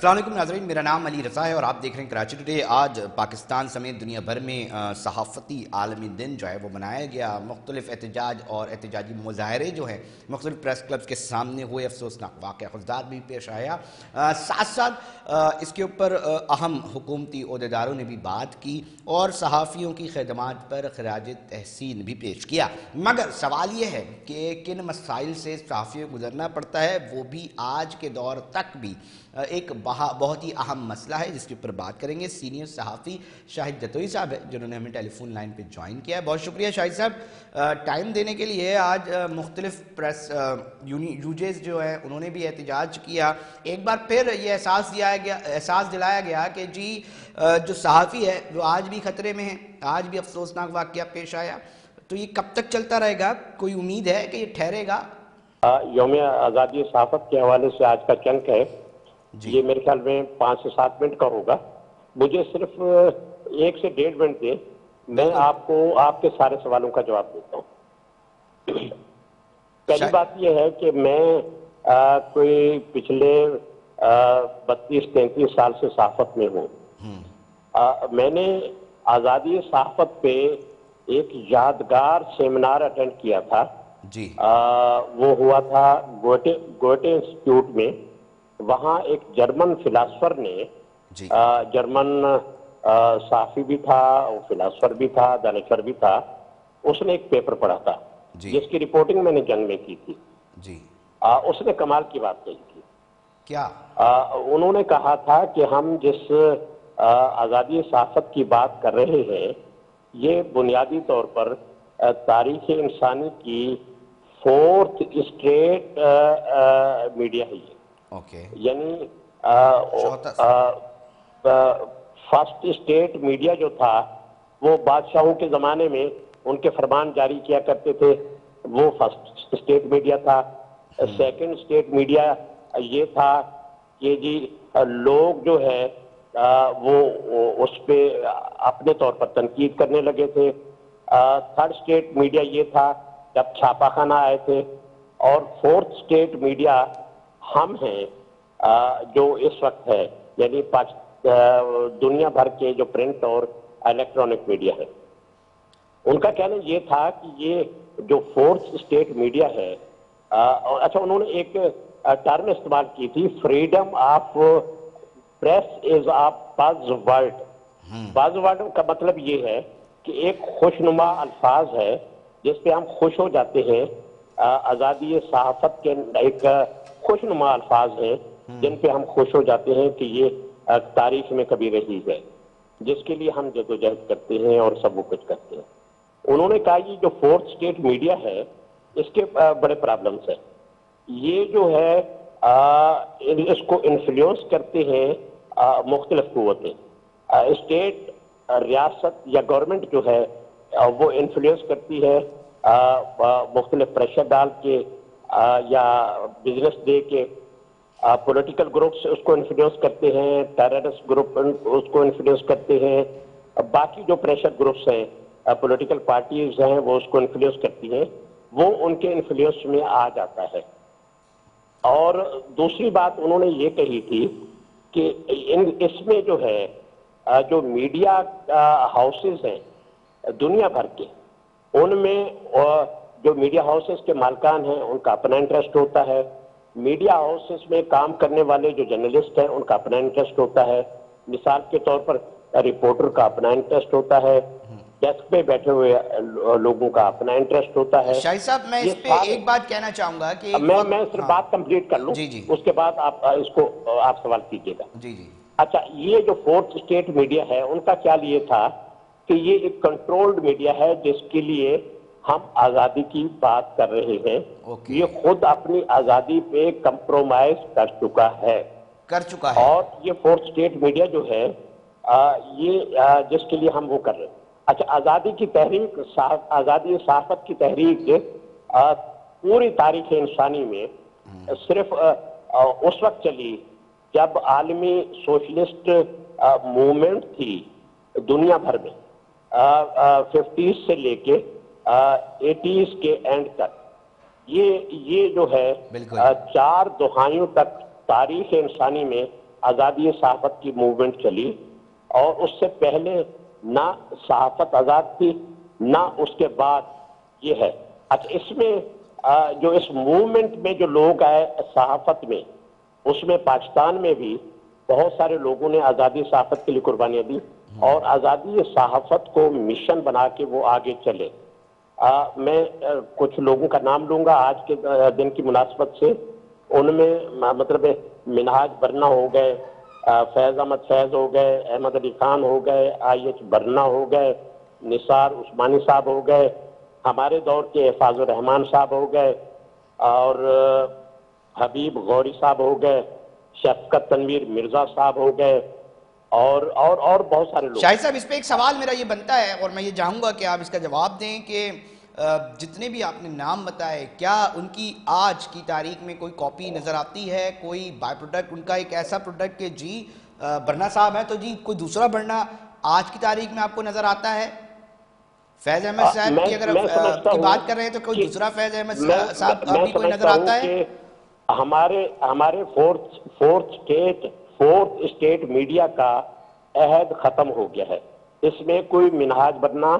السلام علیکم ناظرین، میرا نام علی رضا ہے اور آپ دیکھ رہے ہیں کراچی ٹوڈے۔ آج پاکستان سمیت دنیا بھر میں صحافتی عالمی دن جو ہے وہ منایا گیا۔ مختلف احتجاج اور احتجاجی مظاہرے جو ہیں مختلف پریس کلبز کے سامنے ہوئے، افسوسناک واقعہ خزدار بھی پیش آیا۔ ساتھ ساتھ اس کے اوپر اہم حکومتی عہدیداروں نے بھی بات کی اور صحافیوں کی خدمات پر خراج تحسین بھی پیش کیا۔ مگر سوال یہ ہے کہ کن مسائل سے صحافیوں کو گزرنا پڑتا ہے، وہ بھی آج کے دور تک بھی ایک بہت ہی اہم مسئلہ ہے، جس کے اوپر بات کریں گے۔ سینئر صحافی شاہد جتوئی صاحب ہے جنہوں نے ہمیں ٹیلی فون لائن پہ جوائن کیا ہے۔ بہت شکریہ شاہد صاحب ٹائم دینے کے لیے۔ آج مختلف پریس یوجز جو ہیں انہوں نے بھی احتجاج کیا۔ ایک بار پھر یہ احساس دلایا گیا کہ جی جو صحافی ہے وہ آج بھی خطرے میں ہے، آج بھی افسوسناک واقعہ پیش آیا۔ تو یہ کب تک چلتا رہے گا؟ کوئی امید ہے کہ یہ ٹھہرے گا؟ یوم آزادی صحافت کے حوالے سے آج کا چنک ہے یہ میرے خیال میں 5 سے 7 منٹ کا ہوگا۔ مجھے صرف 1 سے 1.5 منٹ دیں، میں آپ کو آپ کے سارے سوالوں کا جواب دیتا ہوں۔ پہلی بات یہ ہے کہ میں کوئی پچھلے 32-33 سال سے صحافت میں ہوں۔ میں نے آزادی صحافت پہ ایک یادگار سیمینار اٹینڈ کیا تھا۔ وہ ہوا تھا گوٹے انسٹیٹیوٹ میں۔ وہاں ایک جرمن فلاسفر نے، جرمن صحافی بھی تھا، فلاسفر بھی تھا، دانشور بھی تھا، اس نے ایک پیپر پڑھا تھا جس کی رپورٹنگ میں نے جنگ میں کی تھی۔ اس نے کمال کی بات کہی تھی۔ کیا انہوں نے کہا تھا کہ ہم جس آزادی صحافت کی بات کر رہے ہیں یہ بنیادی طور پر تاریخ انسانی کی 4th اسٹیٹ میڈیا ہے۔ یعنی فرسٹ اسٹیٹ میڈیا جو تھا وہ بادشاہوں کے زمانے میں ان کے فرمان جاری کیا کرتے تھے، وہ فرسٹ اسٹیٹ میڈیا تھا۔ سیکنڈ اسٹیٹ میڈیا یہ تھا کہ جی لوگ جو ہے وہ اس پہ اپنے طور پر تنقید کرنے لگے تھے۔ تھرڈ اسٹیٹ میڈیا یہ تھا جب چھاپا خانہ آئے تھے، اور 4th اسٹیٹ میڈیا ہم ہیں جو اس وقت ہے، یعنی دنیا بھر کے جو پرنٹ اور الیکٹرانک میڈیا ہے۔ ان کا کہنا یہ تھا کہ یہ جو 4th اسٹیٹ میڈیا ہے، اچھا انہوں نے ایک ٹرم استعمال کی تھی، فریڈم آف پریس از اے بز ورڈ۔ بز ورڈ کا مطلب یہ ہے کہ ایک خوشنما الفاظ ہے جس پہ ہم خوش ہو جاتے ہیں۔ آزادی صحافت کے ایک خوشنما الفاظ ہیں جن پہ ہم خوش ہو جاتے ہیں کہ یہ تاریخ میں کبھی رہی ہے، جس کے لیے ہم جدوجہد کرتے ہیں اور سب وہ کچھ کرتے ہیں۔ انہوں نے کہا یہ جو 4th اسٹیٹ میڈیا ہے اس کے بڑے پرابلمس ہیں۔ یہ جو ہے اس کو انفلوئنس کرتے ہیں مختلف قوتیں۔ اسٹیٹ ریاست یا گورنمنٹ جو ہے وہ انفلوئنس کرتی ہے مختلف پریشر ڈال کے یا بزنس دے کے۔ پولیٹیکل گروپس اس کو انفلوئنس کرتے ہیں، ٹیررسٹ گروپ اس کو انفلوئنس کرتے ہیں، باقی جو پریشر گروپس ہیں پولیٹیکل پارٹیز ہیں وہ اس کو انفلوئنس کرتی ہیں، وہ ان کے انفلوئنس میں آ جاتا ہے۔ اور دوسری بات انہوں نے یہ کہی تھی کہ اس میں جو ہے جو میڈیا ہاؤسز ہیں دنیا بھر کے، ان میں جو میڈیا ہاؤسز کے مالکان ہیں ان کا اپنا انٹرسٹ ہوتا ہے، میڈیا ہاؤسز میں کام کرنے والے جو جرنلسٹ ہیں ان کا اپنا انٹرسٹ ہوتا ہے۔ مثال کے طور پر رپورٹر کا اپنا انٹرسٹ ہوتا ہے، ڈیسک پہ بیٹھے ہوئے لوگوں کا اپنا انٹرسٹ ہوتا ہے۔ شاہد صاحب میں اس پہ ایک بات کہنا چاہوں گا کہ میں صرف بات کمپلیٹ کر لوں، اس کے بعد اس کو آپ سوال کیجیے گا۔ اچھا، یہ جو 4th اسٹیٹ میڈیا ہے ان کا خیال یہ تھا کہ یہ ایک کنٹرولڈ میڈیا ہے جس کے لیے ہم آزادی کی بات کر رہے ہیں۔ یہ خود اپنی آزادی پہ کمپرومائز کر چکا ہے۔ اور یہ 4th اسٹیٹ میڈیا جو ہے یہ جس کے لیے ہم وہ کر رہے ہیں۔ اچھا، آزادی کی تحریک، آزادی صحافت کی تحریک پوری تاریخ انسانی میں صرف اس وقت چلی جب عالمی سوشلسٹ موومنٹ تھی دنیا بھر میں 50s سے لے کے 80s کے اینڈ تک۔ یہ جو ہے 4 دہائیوں تک تاریخ انسانی میں آزادی صحافت کی موومنٹ چلی، اور اس سے پہلے نہ صحافت آزاد تھی نہ اس کے بعد یہ ہے۔ اچھا، اس میں جو اس موومنٹ میں جو لوگ آئے صحافت میں، اس میں پاکستان میں بھی بہت سارے لوگوں نے آزادی صحافت کے لیے قربانیاں دی، اور آزادی صحافت کو مشن بنا کے وہ آگے چلے۔ میں کچھ لوگوں کا نام لوں گا آج کے دن کی مناسبت سے، ان میں مطلب منہاج برنا ہو گئے، فیض احمد فیض ہو گئے، احمد علی خان ہو گئے، آئی ایچ برنا ہو گئے، نثار عثمانی صاحب ہو گئے، ہمارے دور کے فاضل الرحمان صاحب ہو گئے، اور حبیب غوری صاحب ہو گئے، شفقت تنویر مرزا صاحب ہو گئے، اور بہت سارے لوگ۔ شاہد صاحب، اس پہ ایک سوال میرا یہ بنتا ہے اور میں یہ چاہوں گا کہ آپ اس کا جواب دیں کہ جتنے بھی آپ نے نام بتائے، کیا ان کی آج کی تاریخ میں کوئی کاپی نظر آتی ہے، کوئی بائی پروڈکٹ ان کا ایک ایسا پروڈکٹ کہ جی برنا صاحب ہے تو جی کوئی دوسرا برنا آج کی تاریخ میں آپ کو نظر آتا ہے؟ فیض احمد صاحب کی اگر کی بات کر رہے ہیں تو کوئی دوسرا فیض احمد صاحب آپ بھی کوئی نظر آتا ہے؟ ہمارے فورتھ اسٹیٹ میڈیا کا عہد ختم ہو گیا ہے۔ اس میں کوئی منہاج برنا،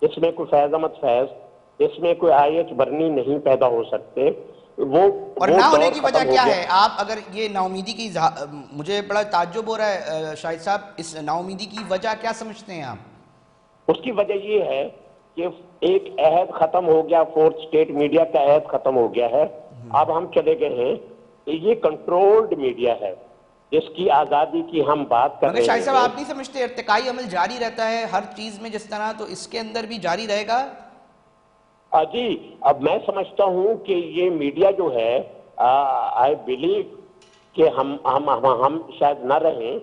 اس میں کوئی فیض احمد فیض، اس میں کوئی آئی ایچ برنی نہیں پیدا ہو سکتے۔ اور نہ ہونے کی وجہ کیا ہے؟ آپ اگر یہ ناامیدی کی مجھے بڑا تعجب ہو رہا ہے شاہد صاحب، اس ناامیدی کی وجہ کیا سمجھتے ہیں آپ؟ اس کی وجہ یہ ہے کہ ایک عہد ختم ہو گیا، فورتھ اسٹیٹ میڈیا کا عہد ختم ہو گیا ہے۔ اب ہم چلے گئے ہیں کہ یہ کنٹرولڈ میڈیا ہے جس کی آزادی کی ہم بات کر رہے ہیں۔ شاہد صاحب، آپ نہیں سمجھتے ارتقائی عمل جاری رہتا ہے ہر چیز میں جس طرح، تو اس کے اندر بھی جاری رہے گا؟ جی، اب میں سمجھتا ہوں کہ یہ میڈیا جو ہے، آئی بلیو کہ ہم شاید نہ رہیں،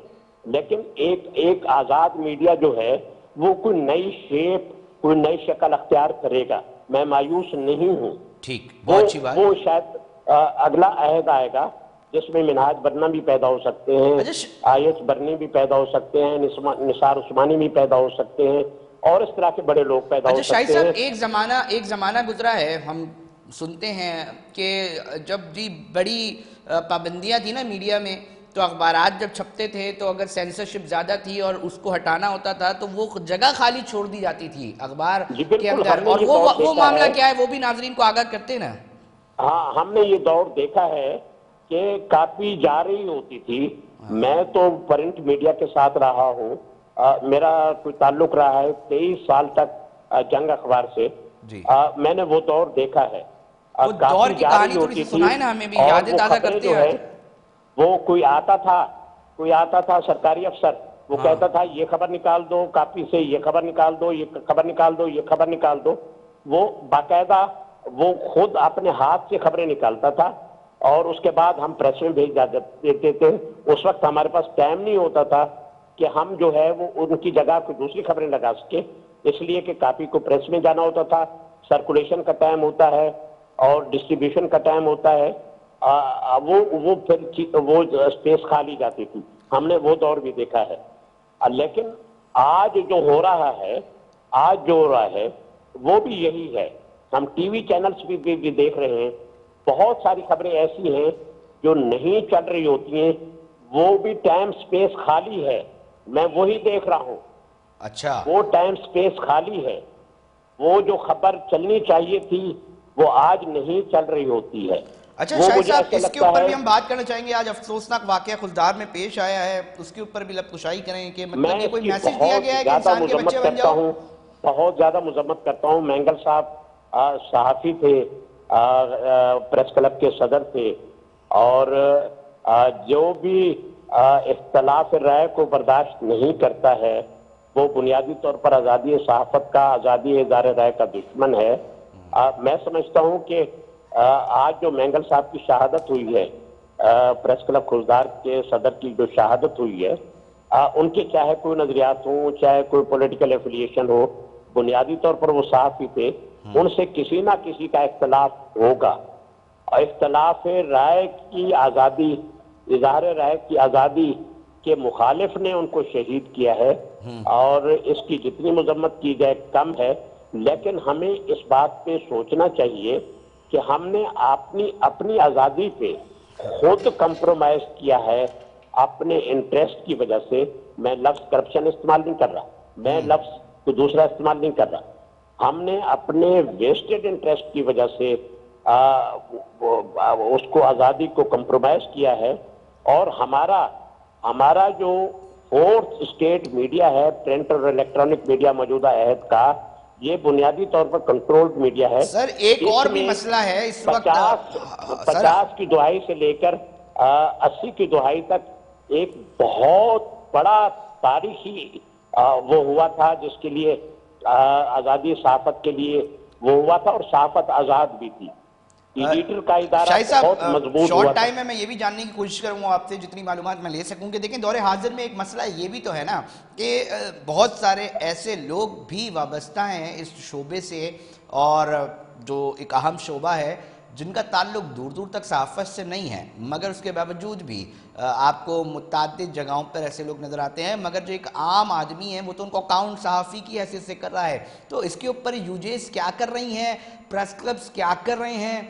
لیکن ایک آزاد میڈیا جو ہے وہ کوئی نئی شیپ، کوئی نئی شکل اختیار کرے گا۔ میں مایوس نہیں ہوں۔ ٹھیک، بہت اچھی بات۔ وہ شاید اگلا عہد آئے گا جس میں منہاج برنا بھی پیدا ہو سکتے ہیں، آئی ایچ برنی بھی پیدا ہو سکتے ہیں، نثار عثمانی بھی پیدا ہو سکتے ہیں، اور اس طرح کے بڑے لوگ پیدا ہو سکتے ہیں۔ شاہد صاحب، ایک زمانہ گزرا ہے، ہم سنتے ہیں کہ جب جی بڑی پابندیاں تھی نا میڈیا میں، تو اخبارات جب چھپتے تھے تو اگر سینسرشپ زیادہ تھی اور اس کو ہٹانا ہوتا تھا تو وہ جگہ خالی چھوڑ دی جاتی تھی اخبار کے اندر، اور وہ معاملہ کیا ہے وہ بھی ناظرین کو آگاہ کرتے نا۔ ہاں، ہم نے یہ دور دیکھا ہے کہ کاپی جا رہی ہوتی تھی۔ میں تو پرنٹ میڈیا کے ساتھ رہا ہوں، میرا کوئی تعلق رہا ہے 23 سال تک جنگ اخبار سے۔ میں نے وہ دور دیکھا ہے، کاپی جا رہی ہوتی تھی، اور وہ خبریں جو ہے وہ کوئی آتا تھا سرکاری افسر، وہ کہتا تھا یہ خبر نکال دو کاپی سے، یہ خبر نکال دو، یہ خبر نکال دو، یہ خبر نکال دو۔ وہ باقاعدہ وہ خود اپنے ہاتھ سے خبریں نکالتا تھا، اور اس کے بعد ہم پریس میں بھیج دیتے تھے۔ اس وقت ہمارے پاس ٹائم نہیں ہوتا تھا کہ ہم جو ہے وہ ان کی جگہ کوئی دوسری خبریں لگا سکے، اس لیے کہ کاپی کو پریس میں جانا ہوتا تھا، سرکولیشن کا ٹائم ہوتا ہے اور ڈسٹریبیوشن کا ٹائم ہوتا ہے، وہ پھر وہ اسپیس خالی جاتی تھی۔ ہم نے وہ دور بھی دیکھا ہے۔ لیکن آج جو ہو رہا ہے وہ بھی یہی ہے۔ ہم ٹی وی چینلز بھی دیکھ رہے ہیں، بہت ساری خبریں ایسی ہیں جو نہیں چل رہی ہوتی ہیں، وہ بھی ٹائم سپیس خالی ہے، میں وہی دیکھ رہا ہوں۔ اچھا، وہ ٹائم سپیس خالی ہے، وہ جو خبر چلنی چاہیے تھی وہ آج نہیں چل رہی ہوتی ہے۔ اچھا شاہد صاحب، اس کے اوپر بھی ہم بات کرنا چاہیں گے۔ آج افسوسناک واقعہ خلدار میں پیش آیا ہے، اس کے اوپر بھی لبکشائی کریں کہ مطلب یہ کوئی میسج دیا گیا ہے کہ انسان کے بچے بن جاؤ؟ بہت زیادہ مذمت کرتا ہوں۔ مینگل صاحب صحافی تھے، پریس کلب کے صدر تھے، اور جو بھی اختلاف رائے کو برداشت نہیں کرتا ہے وہ بنیادی طور پر آزادی صحافت کا، آزادی اظہار رائے کا دشمن ہے۔ میں سمجھتا ہوں کہ آج جو مینگل صاحب کی شہادت ہوئی ہے، پریس کلب خلدار کے صدر کی جو شہادت ہوئی ہے، ان کے چاہے کوئی نظریات ہوں، چاہے کوئی پولیٹیکل ایفیلیشن ہو، بنیادی طور پر وہ صحافی تھے، ان سے کسی نہ کسی کا اختلاف ہوگا۔ اختلاف رائے کی آزادی، اظہار رائے کی آزادی کے مخالف نے ان کو شہید کیا ہے، اور اس کی جتنی مذمت کی جائے کم ہے۔ لیکن ہمیں اس بات پہ سوچنا چاہیے کہ ہم نے اپنی آزادی پہ خود کمپرومائز کیا ہے، اپنے انٹرسٹ کی وجہ سے، میں لفظ کرپشن استعمال نہیں کر رہا، میں لفظ کو دوسرا استعمال نہیں کر رہا، ہم نے اپنے ویسٹڈ انٹرسٹ کی وجہ سے اس کو آزادی کو کمپرومائز کیا ہے، اور ہمارا جو فورتھ اسٹیٹ میڈیا ہے، پرنٹ اور الیکٹرانک میڈیا موجودہ عہد کا، یہ بنیادی طور پر کنٹرولڈ میڈیا ہے۔ سر ایک اس اور بھی میں مسئلہ ہے اس وقت، سر 50 کی دہائی سے لے کر 80 کی دہائی تک ایک بہت بڑا تاریخی وہ ہوا تھا، جس کے لیے آزادی صحافت کے لیے وہ ہوا تھا، اور صحافت آزاد بھی تھی، ایڈیٹر کا ادارہ شاہد بہت صاحب مضبوط ہوا شارٹ تھا۔ ٹائم میں یہ بھی جاننے کی کوشش کروں گا آپ سے جتنی معلومات میں لے سکوں کہ دیکھیں دور حاضر میں ایک مسئلہ یہ بھی تو ہے نا کہ بہت سارے ایسے لوگ بھی وابستہ ہیں اس شعبے سے، اور جو ایک اہم شعبہ ہے، جن کا تعلق دور دور تک صحافت سے نہیں ہے، مگر اس کے باوجود بھی آپ کو متعدد جگہوں پر ایسے لوگ نظر آتے ہیں، مگر جو ایک عام آدمی ہے وہ تو ان کو اکاؤنٹ صحافی کی حیثیت سے کر رہا ہے۔ تو اس کے اوپر یوجیز کیا کر رہی ہیں، پریس کلبز کیا کر رہے ہیں؟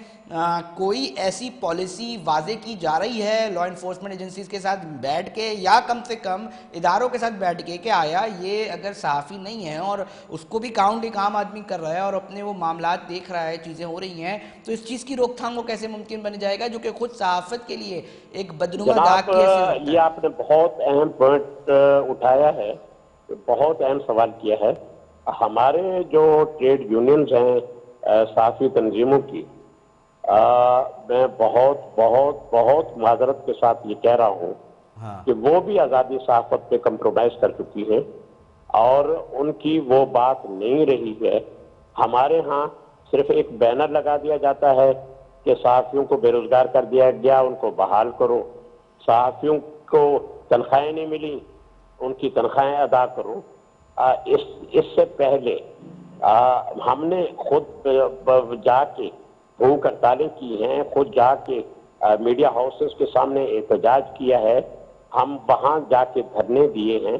کوئی ایسی پالیسی واضح کی جا رہی ہے لا انفورسمنٹ ایجنسیز کے ساتھ بیٹھ کے، یا کم سے کم اداروں کے ساتھ بیٹھ کے، کہ آیا یہ اگر صحافی نہیں ہے اور اس کو بھی کاؤنٹ ایک عام آدمی کر رہا ہے اور اپنے وہ معاملات دیکھ رہا ہے، چیزیں ہو رہی ہیں، تو اس چیز کی روک تھام کو کیسے ممکن بن جائے گا جو کہ خود صحافت کے لیے ایک بدنما داغ کی حیثیت رکھتا یہ ہے؟ آپ نے بہت اہم پوائنٹ اٹھایا ہے، بہت اہم سوال کیا ہے۔ ہمارے جو ٹریڈ یونینز ہیں صحافی تنظیموں کی، میں بہت بہت بہت معذرت کے ساتھ یہ کہہ رہا ہوں کہ وہ بھی آزادی صحافت پہ کمپرومائز کر چکی ہے، اور ان کی وہ بات نہیں رہی ہے۔ ہمارے ہاں صرف ایک بینر لگا دیا جاتا ہے کہ صحافیوں کو بے روزگار کر دیا گیا، ان کو بحال کرو، صحافیوں کو تنخواہیں نہیں ملی، ان کی تنخواہیں ادا کرو۔ اس سے پہلے ہم نے خود جا کے بھوک ہڑتالیں کی ہیں، خود جا کے میڈیا ہاؤسز کے سامنے احتجاج کیا ہے، ہم وہاں جا کے دھرنے دیے ہیں،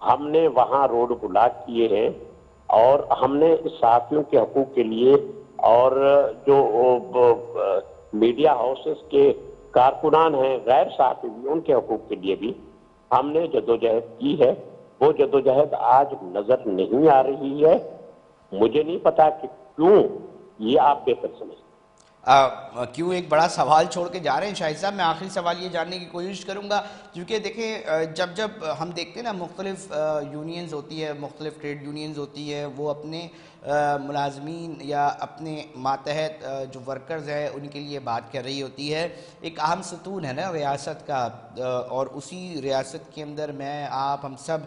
ہم نے وہاں روڈ بلاک کیے ہیں، اور ہم نے صحافیوں کے حقوق کے لیے، اور جو میڈیا ہاؤسز کے کارکنان ہیں غیر صحافی بھی، ان کے حقوق کے لیے بھی ہم نے جدوجہد کی ہے۔ وہ جدوجہد آج نظر نہیں آ رہی ہے، مجھے نہیں پتا کہ کیوں، یہ آپ بہتر سمجھیں۔ کیوں ایک بڑا سوال چھوڑ کے جا رہے ہیں شاہد صاحب؟ میں آخری سوال یہ جاننے کی کوشش کروں گا، کیونکہ دیکھیں جب ہم دیکھتے ہیں نا مختلف یونینز ہوتی ہے، مختلف ٹریڈ یونینز ہوتی ہے، وہ اپنے ملازمین یا اپنے ماتحت جو ورکرز ہیں ان کے لیے بات کر رہی ہوتی ہے۔ ایک اہم ستون ہے نا ریاست کا، اور اسی ریاست کے اندر میں، آپ، ہم سب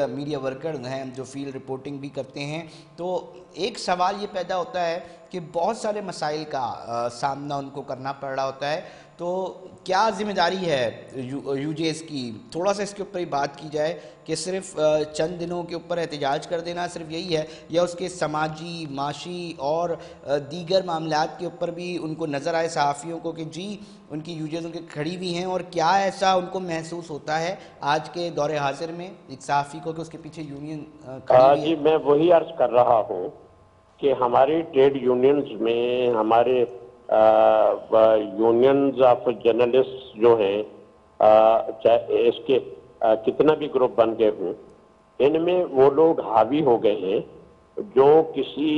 میڈیا ورکرز ہیں جو فیلڈ رپورٹنگ بھی کرتے ہیں، تو ایک سوال یہ پیدا ہوتا ہے کہ بہت سارے مسائل کا سامنا ان کو کرنا پڑ رہا ہوتا ہے، تو کیا ذمہ داری ہے یوجیز کی؟ تھوڑا سا اس کے اوپر ہی بات کی جائے کہ صرف چند دنوں کے اوپر احتجاج کر دینا صرف یہی ہے، یا اس کے سماجی، معاشی اور دیگر معاملات کے اوپر بھی ان کو نظر آئے صحافیوں کو کہ جی ان کی یوجیز ان کے کھڑی ہوئی ہیں، اور کیا ایسا ان کو محسوس ہوتا ہے آج کے دور حاضر میں ایک صحافی کو کہ اس کے پیچھے یونین کھڑی ہوئی ہے؟ جی میں وہی عرض کر رہا ہوں کہ ہماری ٹریڈ یونینز میں، ہمارے یونینز آف جرنلسٹ جو ہیں، چاہے اس کے کتنا بھی گروپ بن گئے ہوں، ان میں وہ لوگ حاوی ہو گئے ہیں جو کسی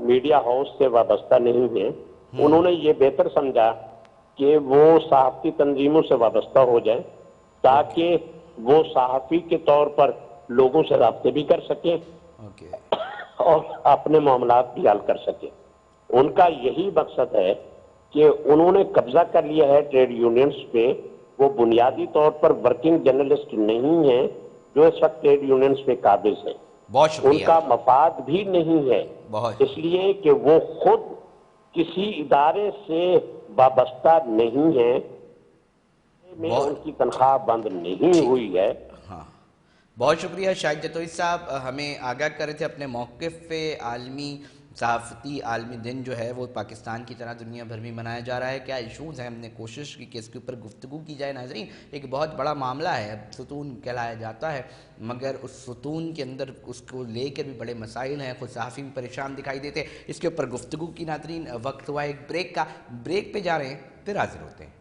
میڈیا ہاؤس سے وابستہ نہیں ہیں۔ انہوں نے یہ بہتر سمجھا کہ وہ صحافتی تنظیموں سے وابستہ ہو جائیں، تاکہ وہ صحافی کے طور پر لوگوں سے رابطے بھی کر سکیں اور اپنے معاملات بھی حل کر سکیں۔ ان کا یہی مقصد ہے کہ انہوں نے قبضہ کر لیا ہے ٹریڈ یونینز پہ، وہ بنیادی طور پر ورکنگ جرنلسٹ نہیں ہیں جو اس وقت ٹریڈ یونینز پہ قابض ہیں، بہت ان شکریہ، کا مفاد بھی نہیں ہے، بہت اس لیے کہ وہ خود کسی ادارے سے وابستہ نہیں ہیں، میں ان کی تنخواہ بند نہیں ہوئی ہے۔ ہاں، بہت شکریہ شاہد جتوئی صاحب، ہمیں آگاہ کر رہے تھے اپنے موقف پہ۔ عالمی صحافتی عالمی دن جو ہے وہ پاکستان کی طرح دنیا بھر میں منایا جا رہا ہے، کیا ایشوز ہیں، ہم نے کوشش کی کہ اس کے اوپر گفتگو کی جائے۔ ناظرین، ایک بہت بڑا معاملہ ہے، ستون کہلایا جاتا ہے، مگر اس ستون کے اندر اس کو لے کر بھی بڑے مسائل ہیں، خود صحافی بھی پریشان دکھائی دیتے، اس کے اوپر گفتگو کی۔ ناظرین، وقت ہوا ایک بریک کا، بریک پہ جا رہے ہیں، پھر حاضر ہوتے ہیں۔